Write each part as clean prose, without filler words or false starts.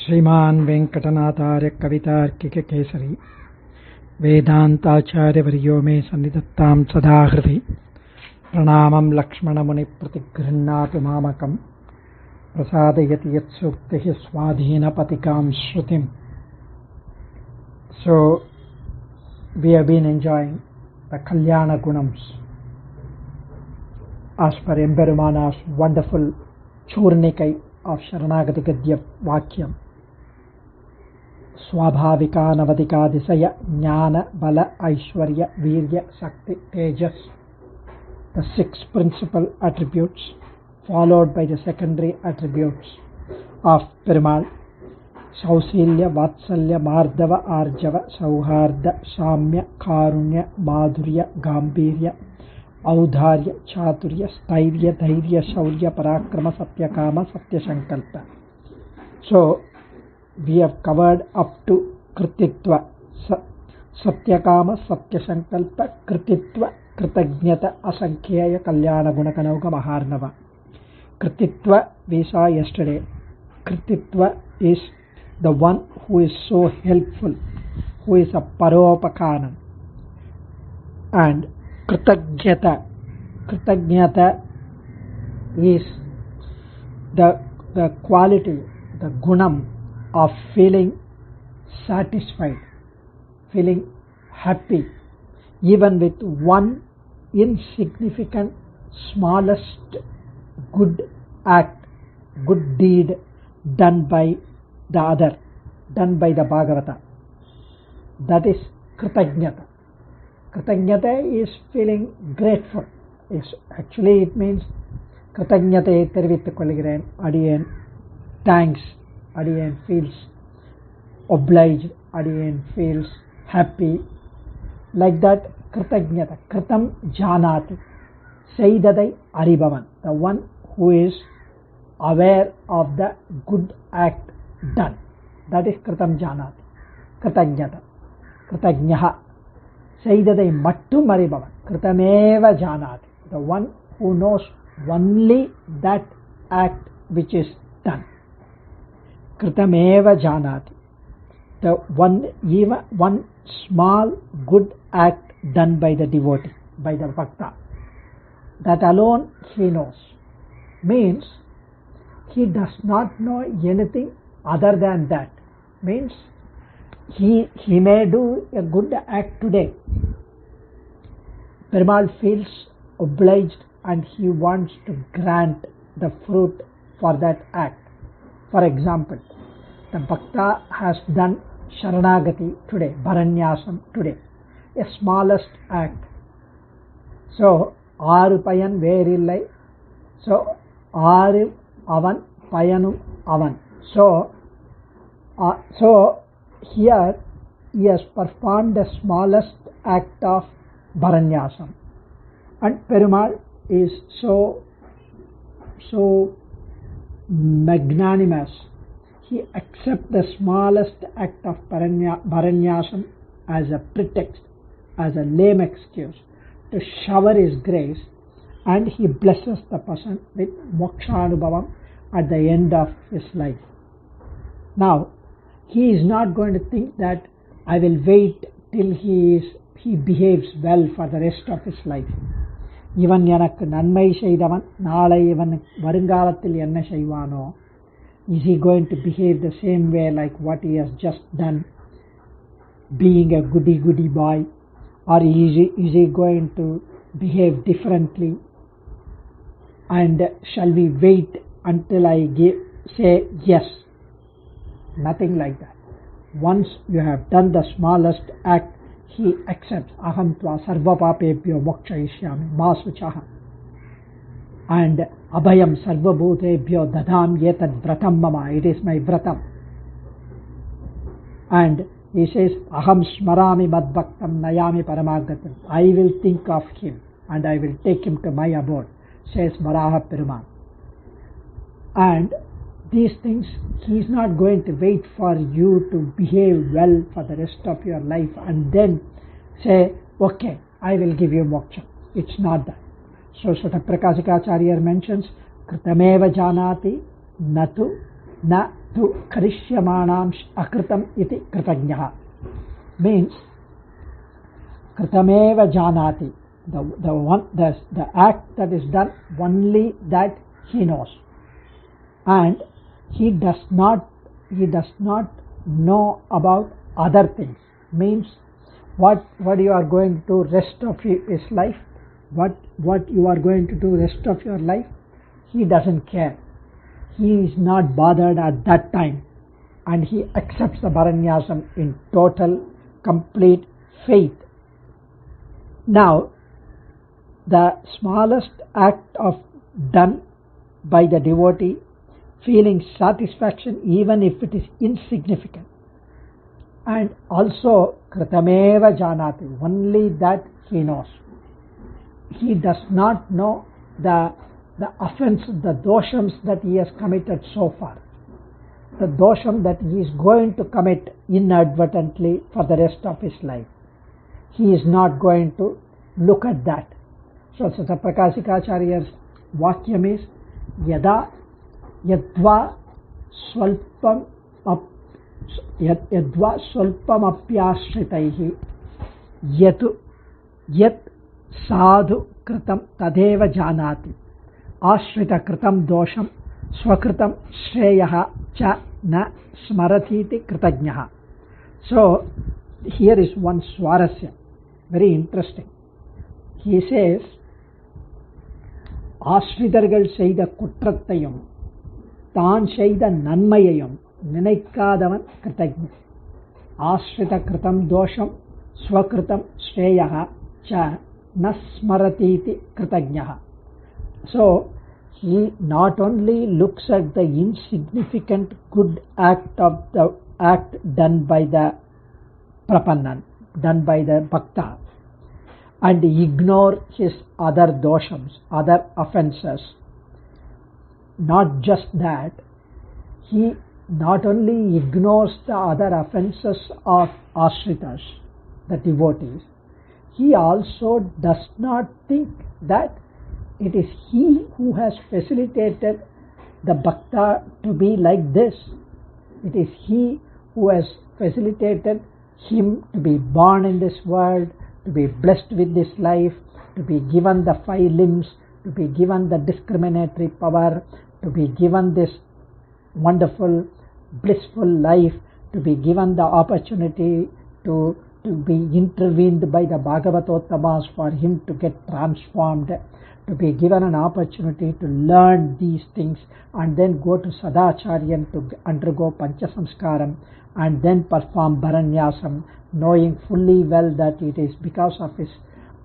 श्रीमान् वेंकटनाथार्य कवितार्किक केसरी वेदांताचार्यवर्यो मे सन्निधत्तां सदा हृदि प्रणामं लक्ष्मणमुनिप्रतिगृह्णातु मामकं प्रसादयति यत्सूक्तिः स्वाधीनपतिकां श्रुतिम्. So we have been enjoying the Kalyana Gunams as per Emperumana's wonderful Churnikai of Sharanagati Gadya Vakyam. Swabhavika Navadika Disaya Jnana Bala Aishwarya Virya Sakti Tejas, the 6 principal attributes followed by the secondary attributes of Perumal: Sausilya, Vatsalya, Mardava, Arjava, Sauharda, Samya, Karunya, Madhurya, Gambhirya, Audharya, Chaturya, Stairya, Dhairya, Shaurya, Parakrama, Satyakama, Satyashankalpa. So we have covered up to Krititva, Satyakama, Satyashankalpa, Krititva, Kritanjata, Asankhya, Kalyana Gunakanauka, Maharnava. Krititva we saw yesterday. Krititva is the one who is so helpful, who is a Paropakanan. And Kritanjata is the quality, the gunam of feeling satisfied, feeling happy, even with one insignificant, smallest good act, good deed done by the other, done by the Bhagavata. That is Kritanjata. Kritanjata is feeling grateful. Actually it means Kritanjata tervittukolgiren, adiyen thanks, adiyen feels obliged, adiyen feels happy. Like that, Kritanjata, Kritam Janati, Seidadai Aribavan, the one who is aware of the good act done. That is Kritam Janati, Kritanjata, Kritanjaha. Seidadai Mattum Aribavan, Kritameva Janati, the one who knows only that act which is done. Kritameva Janati, the one small good act done by the devotee, by the bhaktha. That alone he knows. Means he does not know anything other than that. Means he may do a good act today. Perumal feels obliged and he wants to grant the fruit for that act. For example, the bhakta has done Sharanagati today, Bharanyasam today, a smallest act. So, Aru Payan Verillai, so Aru Avan Payanum Avan. So here he has performed the smallest act of Bharanyasam, and Perumal is so magnanimous. He accepts the smallest act of Bharanyasam as a pretext, as a lame excuse to shower his grace, and he blesses the person with mokshanubhavam at the end of his life. Now, he is not going to think that I will wait till he behaves well for the rest of his life. Ivan yanakku nanmai seidavan naalai ivan varungaalathil enna seivano. Is he going to behave the same way like what he has just done, being a goody boy, or is he going to behave differently? And shall we wait until I say yes? Nothing like that. Once you have done the smallest act, he accepts. Aham tva sarva papebhyo mokshayishyami ma suchaha. And abhayam sarva bhutebhyo dadam yetad vratam mama. It is my vratam. And he says, Aham smarami madbhaktam nayami paramagatam. I will think of him and I will take him to my abode, says Varaha Perumal. And these things, he is not going to wait for you to behave well for the rest of your life and then say, okay, I will give you moksha. It's not that. So Sutta Prakashikacharya mentions Kritameva Janati Natu Na tu karisyamanam akritam iti kritagnaha means kritameva janati, the act that is done only that he knows, and he does not know about other things. Means what you are going to do rest of his life, what you are going to do rest of your life, he doesn't care. He is not bothered at that time, and he accepts the Bharanyasam in total, complete faith. Now, the smallest act of done by the devotee, feeling satisfaction even if it is insignificant, and also kritameva janati, only that he knows. He does not know the offense, the doshams that he has committed so far, the dosham that he is going to commit inadvertently for the rest of his life. He is not going to look at that. So Prakashikacharya's vakyam is yada yadva swalpam apyashritaihi yat sadhu kritam tadeva janati ashrita kritam dosham swakritam shreyaha cha na smaratiti kritagnaha. So here is one swarasya, very interesting. He says, ஆஸ்ரிதர்கள் செய்த குற்றத்தையும் தான் செய்த நன்மையையும் நினைக்காதவன் கிருத்தஜ்ஞ. ஆஸ்ரித கிருதம் தோஷம் ஸ்வகிருதம் ஸ்ரேயः ச ந ஸ்மரதீதி கிருத்தஜ்ஞः. So he not only looks at the insignificant good act of the act done by the prapannan, done by the bhakta, and ignore his other doshams, other offenses. Not just that, he not only ignores the other offenses of ashritas, the devotees, he also does not think that it is he who has facilitated the bhakta to be like this. It is he who has facilitated him to be born in this world, to be blessed with this life, to be given the 5 limbs, to be given the discriminatory power, to be given this wonderful, blissful life, to be given the opportunity to be intervened by the Bhagavatottamas for him to get transformed, to be given an opportunity to learn these things and then go to Sadacharyan to undergo Panchasamskaram and then perform Bharanyasam, knowing fully well that it is because of his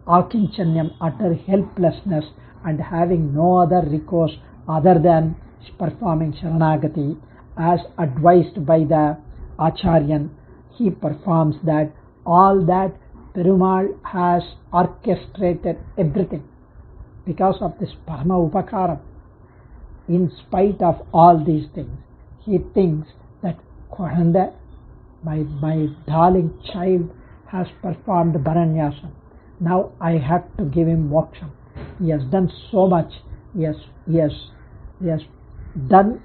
akinchanyam, utter helplessness, and having no other recourse other than performing Sharanagati as advised by the Acharyan. He performs that. All that Perumal has orchestrated everything because of this Parama Upakaram. In spite of all these things, he thinks that Kohanda, my darling child, has performed Bharanyasam. Now I have to give him moksham. He has done so much. He has done,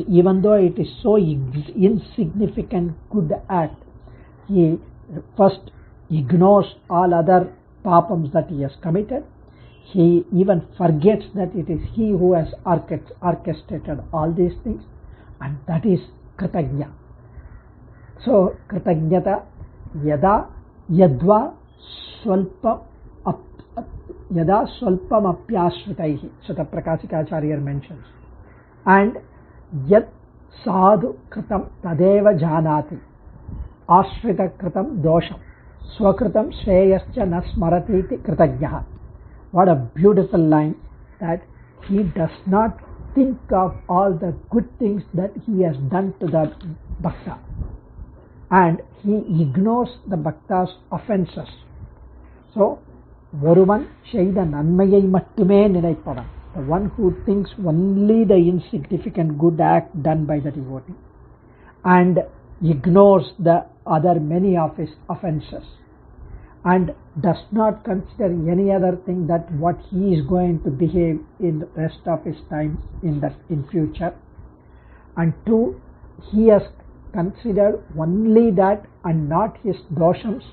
even though it is so insignificant good act, he first ignores all other papams that he has committed. He even forgets that it is he who has orchestrated all these things, and that is Kritagnya. So Kritagnyata yada yadva swalpam apyashritaihi, Sutta Prakashikacharya mentions, and yad sadhu kritam tadeva janati ashrita kritam dosham swakritam shreyascha na smaratiti kritagyaha. What a beautiful line, that he does not think of all the good things that he has done to the bhakta, and he ignores the bhakta's offenses. So Varuvan Shaida Nanmayai Mattume Ninaipavan, the one who thinks only the insignificant good act done by the devotee and ignores the other many of his offenses and does not consider any other thing that what he is going to behave in the rest of his time in future. And 2, he has considered only that and not his doshams,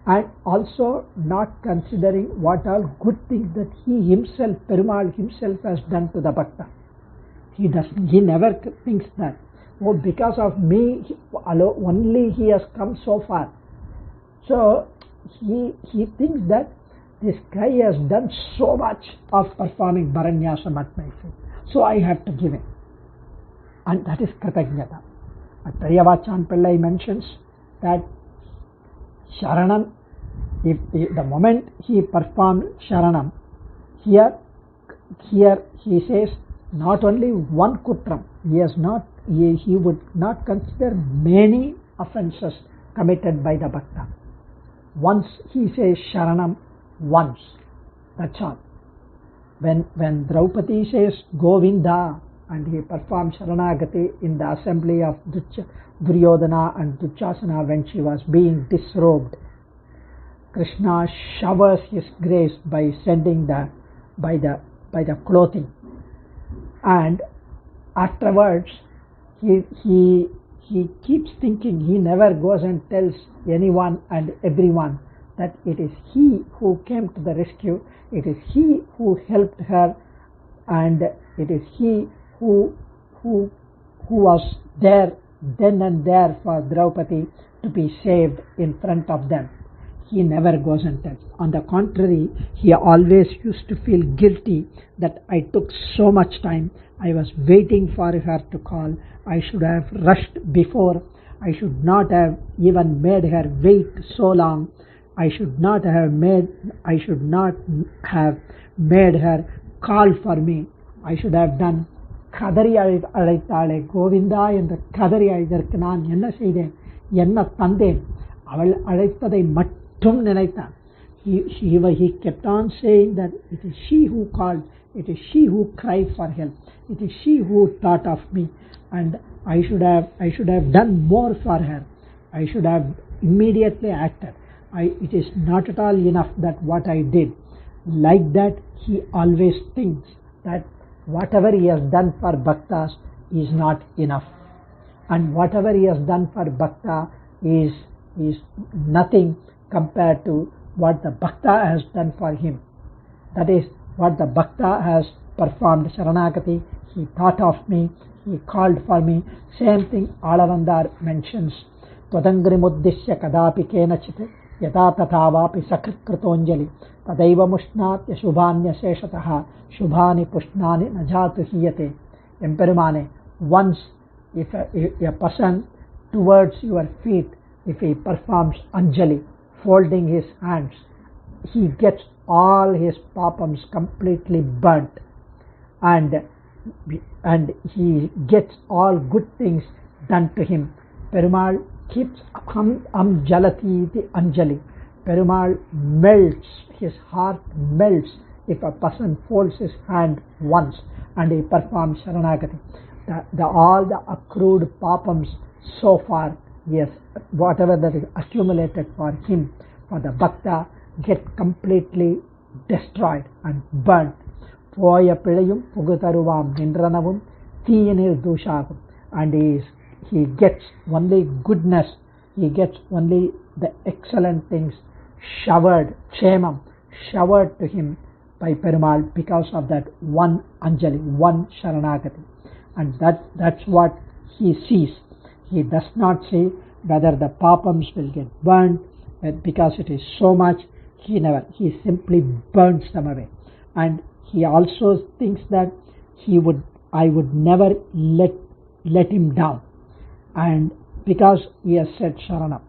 and also not considering what all good things that he himself, Perumal himself, has done to the bhakta. He never thinks that, oh, because of me only he has come so far. So he thinks that this guy has done so much of performing Bharanyasam at my feet, so I have to give him. And that is Kritanjata. Thaiyar Pillai mentions that Sharanam, if the moment he performed Sharanam, here he says not only one kutram, he would not consider many offences committed by the bhakta. Once he says Sharanam, once, that's all. When Draupadi says Govinda and he performed Sharanagati in the assembly of Duryodhana and Dushasana when she was being disrobed, Krishna showers his grace by sending by the clothing, and afterwards he keeps thinking, he never goes and tells anyone and everyone that it is he who came to the rescue, it is he who helped her, and it is he who was there then and there for Draupadi to be saved in front of them. He never goes and tells. On the contrary, he always used to feel guilty that I took so much time, I was waiting for her to call, I should have rushed before, I should not have even made her wait so long, I should not have made her call for me, I should have done கதறி அழைத்தாளே கோவிந்தா என்ற கதறி அழைத்ததற்கு நான் என்ன செய்தேன், என்ன தந்தேன், அவள் அழைத்ததை மட்டும் நினைத்தான். He kept on saying that it is she who called, it is she who cried for help, it is she who thought of me, and I should have done more for her, I should have immediately acted, it is not at all enough that what I did. Like that, he always thinks that whatever he has done for bhaktas is not enough, and whatever he has done for bhakta is nothing compared to what the bhakta has done for him. That is, what the bhakta has performed Sharanagati, he thought of me, he called for me. Same thing Alavandar mentions. Tvadangrimuddishya kadapi kenachit yata tathavapi sakrit kritonjali tadaiva mushnatya shubhanya seshataha shubhani pushnani najatu hiyate. Emperumane, once if a person towards your feet, if he performs anjali, folding his hands, he gets all his papams completely burnt, and he gets all good things done to him. Perumal keeps jalati iti anjali. Perumal melts, his heart melts if a person folds his hand once and he performs Sharanagati. All the accrued papams so far, yes, whatever that is accumulated for him, for the bhakta, get completely destroyed and burnt. Poya pilayum pugutaruvam nindranavum thiyanil dushagum. And he gets only goodness, he gets only the excellent things showered, kshemam, showered to him by Perumal because of that one anjali, one Sharanagati. And that's what he sees. He does not see whether the papams will get burnt, because it is so much, he simply burns them away. And he also thinks that I would never let him down, and because he has said Sharanam,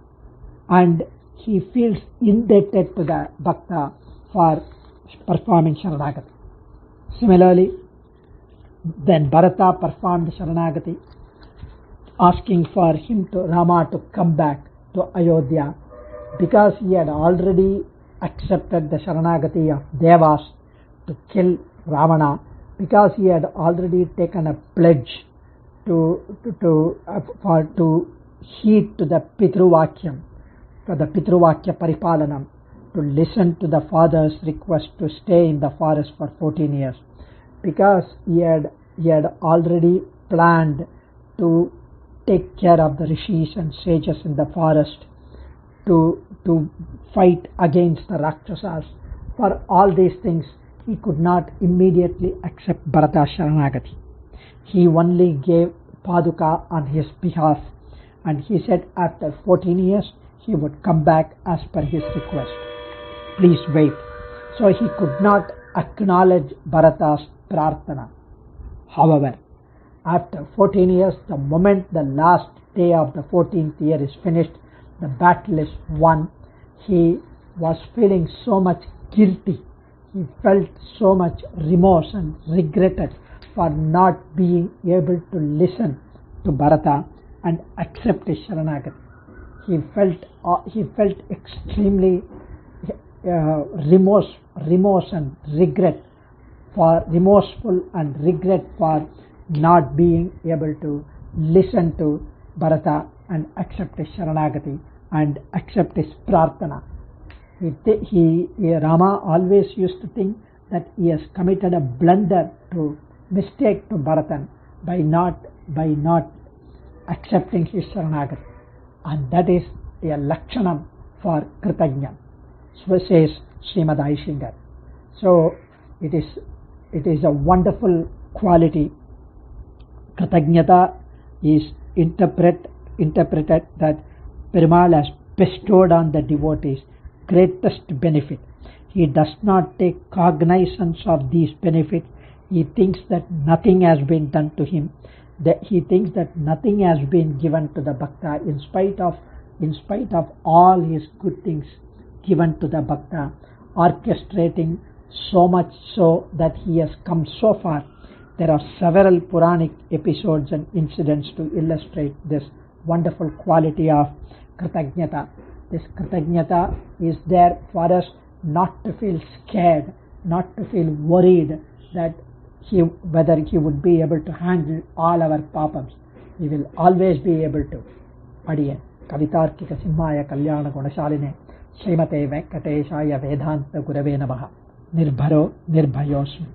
and he feels indebted to the bhakta for performing Sharanagati. Similarly, then Bharata performed Sharanagati, asking for Rama to come back to Ayodhya, because he had already accepted the Sharanagati of Devas to kill Ravana, because he had already taken a pledge to heed to the Pitruvakyam, for the Pitruvakya Paripalanam, to listen to the father's request to stay in the forest for 14 years, because he had already planned to take care of the rishis and sages in the forest, to fight against the Rakshasas. For all these things, he could not immediately accept Bharata's Sharanagati. He only gave Paduka on his behalf, and he said after 14 years he would come back as per his request. Please wait. So he could not acknowledge Bharata's Prarthana. However, after 14 years, the moment the last day of the 14th year is finished, the battle is won, he was feeling so much guilty. He felt so much remorse and regretted for not being able to listen to Bharata and accept his Sharanagati. He felt extremely remorseful and regret for not being able to listen to Bharata and accept his Sharanagati and accept his Prarthana. Rama always used to think that he has committed a mistake to Bharatan by not accepting his Sharanagati, and that is a Lakshanam for Kritanjata. So says Srimad Aishingar. So it is a wonderful quality. Kritanjata is interpreted that Perumal has bestowed on the devotees greatest benefit. He does not take cognizance of these benefits. He thinks that nothing has been done to him. He thinks that nothing has been given to the bhakta in spite of all his good things given to the bhakta, orchestrating so much so that he has come so far. There are several Puranic episodes and incidents to illustrate this wonderful quality of Kritanjata. This Kritanjata is there for us not to feel scared, not to feel worried that whether he would be able to handle all our papams. He will always be able to. Adiyan Kavitarkika Simhaya Kalyana Gunashaline Srimate Venkateshaya Vedanta Gurave Namaha. Nirbharo Nirbhayosmi.